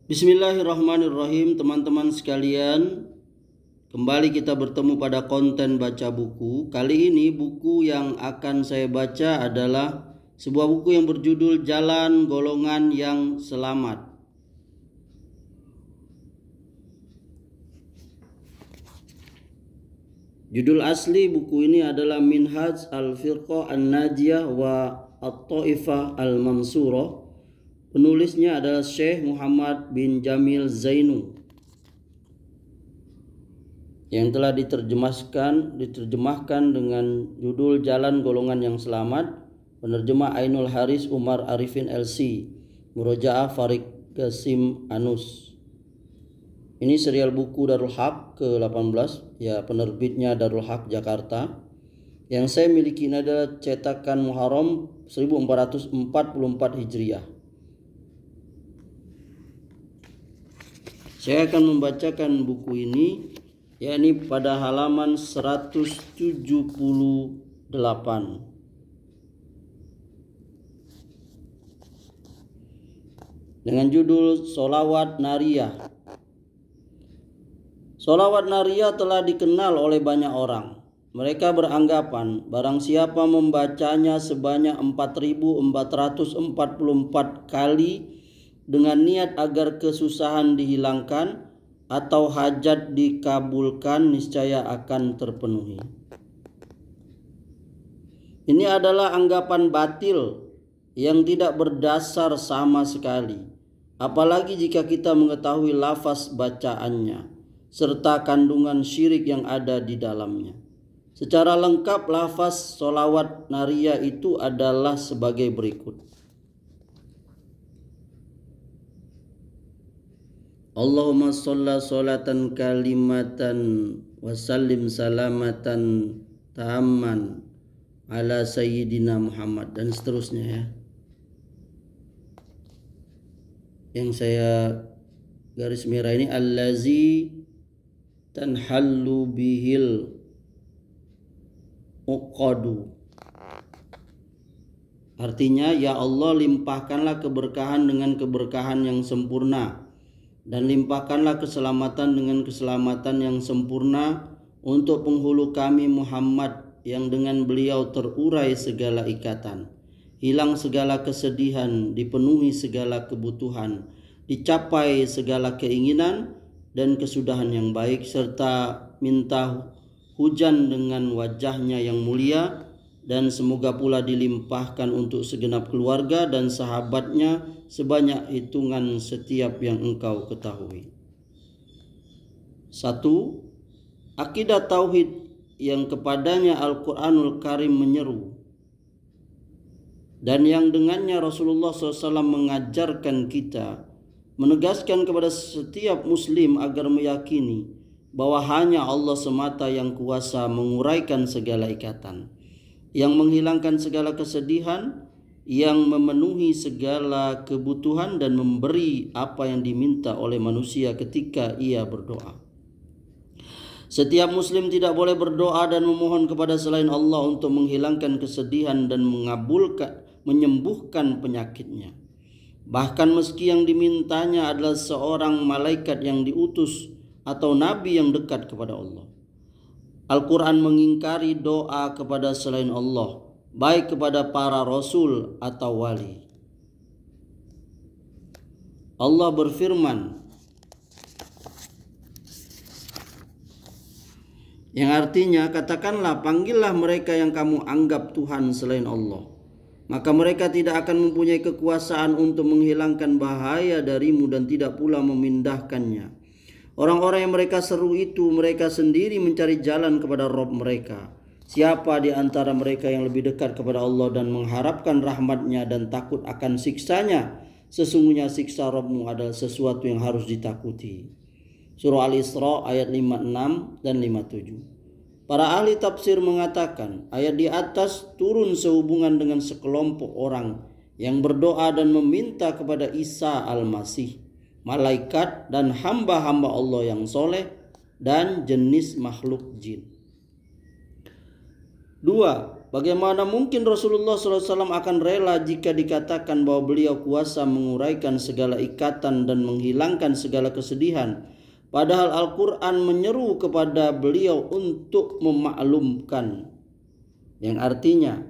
Bismillahirrahmanirrahim, teman-teman sekalian. Kembali kita bertemu pada konten baca buku. Kali ini buku yang akan saya baca adalah sebuah buku yang berjudul Jalan Golongan yang Selamat. Judul asli buku ini adalah Minhaj al-Firqah an-Najiyah wa at-Taifah al-Mansurah. Penulisnya adalah Syekh Muhammad bin Jamil Zainu yang telah diterjemahkan dengan judul Jalan Golongan yang Selamat, penerjemah Ainul Haris Umar Arifin LC, Murojaah Farid Qasim Anus. Ini serial buku Darul Haq ke-18, ya, penerbitnya Darul Haq Jakarta. Yang saya miliki ini adalah cetakan Muharram 1444 Hijriah. Saya akan membacakan buku ini, yakni pada halaman 178 dengan judul Sholawat Nariyah. Sholawat Nariyah telah dikenal oleh banyak orang. Mereka beranggapan barang siapa membacanya sebanyak 4.444 kali dengan niat agar kesusahan dihilangkan atau hajat dikabulkan, niscaya akan terpenuhi. Ini adalah anggapan batil yang tidak berdasar sama sekali, apalagi jika kita mengetahui lafaz bacaannya serta kandungan syirik yang ada di dalamnya. Secara lengkap lafaz sholawat nariyah itu adalah sebagai berikut. Allahumma sholli sholatan kalimatan wa sallim salamatan tamman ala sayyidina Muhammad, dan seterusnya, ya. Yang saya garis merah ini allazi tanhallu bihil uqadu. Artinya, ya Allah, limpahkanlah keberkahan dengan keberkahan yang sempurna, dan limpahkanlah keselamatan dengan keselamatan yang sempurna untuk penghulu kami Muhammad, yang dengan beliau terurai segala ikatan, hilang segala kesedihan, dipenuhi segala kebutuhan, dicapai segala keinginan dan kesudahan yang baik, serta minta hujan dengan wajahnya yang mulia, dan semoga pula dilimpahkan untuk segenap keluarga dan sahabatnya sebanyak hitungan setiap yang engkau ketahui. 1. Akidah tauhid yang kepadanya Al-Quranul Karim menyeru, dan yang dengannya Rasulullah SAW mengajarkan kita, menegaskan kepada setiap muslim agar meyakini bahwa hanya Allah semata yang kuasa menguraikan segala ikatan, yang menghilangkan segala kesedihan, yang memenuhi segala kebutuhan dan memberi apa yang diminta oleh manusia ketika ia berdoa. Setiap muslim tidak boleh berdoa dan memohon kepada selain Allah untuk menghilangkan kesedihan dan menyembuhkan penyakitnya. Bahkan meski yang dimintanya adalah seorang malaikat yang diutus atau nabi yang dekat kepada Allah. Al-Quran mengingkari doa kepada selain Allah, baik kepada para rasul atau wali. Allah berfirman, yang artinya, katakanlah, panggillah mereka yang kamu anggap Tuhan selain Allah, maka mereka tidak akan mempunyai kekuasaan untuk menghilangkan bahaya darimu dan tidak pula memindahkannya. Orang-orang yang mereka seru itu mereka sendiri mencari jalan kepada Rabb mereka. Siapa di antara mereka yang lebih dekat kepada Allah dan mengharapkan rahmat-Nya dan takut akan siksanya? Sesungguhnya siksa Rabbmu adalah sesuatu yang harus ditakuti. Surah Al-Isra ayat 56 dan 57. Para ahli tafsir mengatakan ayat di atas turun sehubungan dengan sekelompok orang yang berdoa dan meminta kepada Isa Al-Masih, malaikat dan hamba-hamba Allah yang soleh, dan jenis makhluk jin. 2. bagaimana mungkin Rasulullah SAW akan rela jika dikatakan bahwa beliau kuasa menguraikan segala ikatan dan menghilangkan segala kesedihan, padahal Al-Quran menyeru kepada beliau untuk memaklumkan, yang artinya,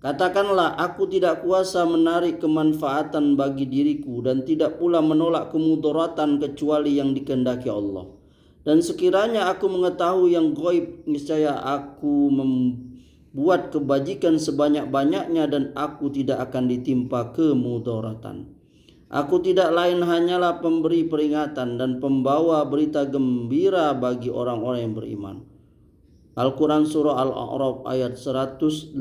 katakanlah, aku tidak kuasa menarik kemanfaatan bagi diriku dan tidak pula menolak kemudaratan kecuali yang dikehendaki Allah. Dan sekiranya aku mengetahui yang gaib, niscaya aku membuat kebajikan sebanyak-banyaknya dan aku tidak akan ditimpa kemudaratan. Aku tidak lain hanyalah pemberi peringatan dan pembawa berita gembira bagi orang-orang yang beriman. Al-Quran Surah Al-A'raf ayat 188.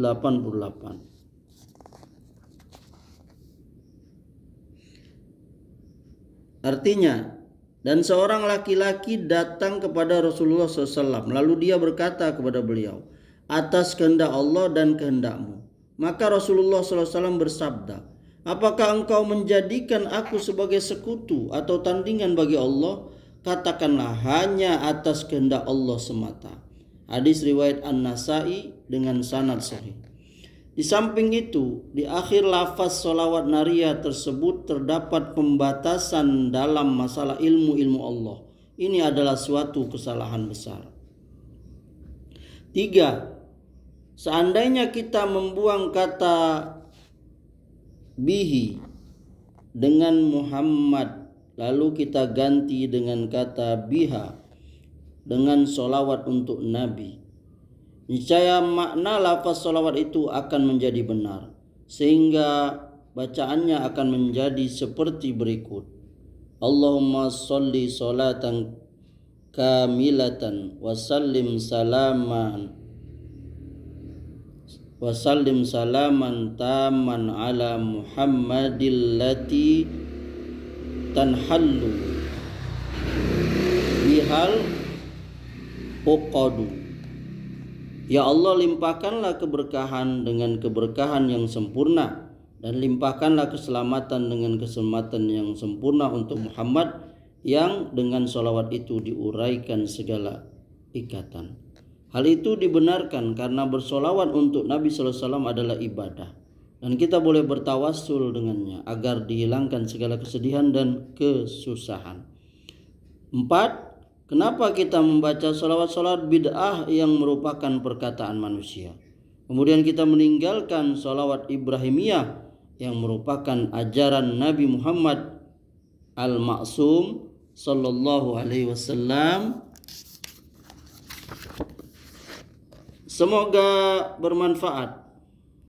Artinya, dan seorang laki-laki datang kepada Rasulullah SAW, lalu dia berkata kepada beliau, atas kehendak Allah dan kehendakmu. Maka Rasulullah SAW bersabda, apakah engkau menjadikan aku sebagai sekutu atau tandingan bagi Allah? Katakanlah, hanya atas kehendak Allah semata. Hadis riwayat An-Nasai dengan sanad sahih. Di samping itu, di akhir lafaz sholawat nariyah tersebut terdapat pembatasan dalam masalah ilmu-ilmu Allah. Ini adalah suatu kesalahan besar. 3. Seandainya kita membuang kata bihi dengan Muhammad, lalu kita ganti dengan kata biha dengan sholawat untuk Nabi, niscaya makna lafaz sholawat itu akan menjadi benar, sehingga bacaannya akan menjadi seperti berikut. Allahumma sholli sholatan kamilatan wa sallim salaman taman ala Muhammadillati tanhallu bihal uqadu. Ya Allah, limpahkanlah keberkahan dengan keberkahan yang sempurna, dan limpahkanlah keselamatan dengan keselamatan yang sempurna untuk Muhammad, yang dengan sholawat itu diuraikan segala ikatan. Hal itu dibenarkan karena bersolawat untuk Nabi SAW adalah ibadah, dan kita boleh bertawassul dengannya agar dihilangkan segala kesedihan dan kesusahan. 4. Kenapa kita membaca sholawat-sholawat bid'ah yang merupakan perkataan manusia? Kemudian kita meninggalkan sholawat Ibrahimiyah yang merupakan ajaran Nabi Muhammad Al-Ma'sum Sallallahu Alaihi Wasallam. Semoga bermanfaat.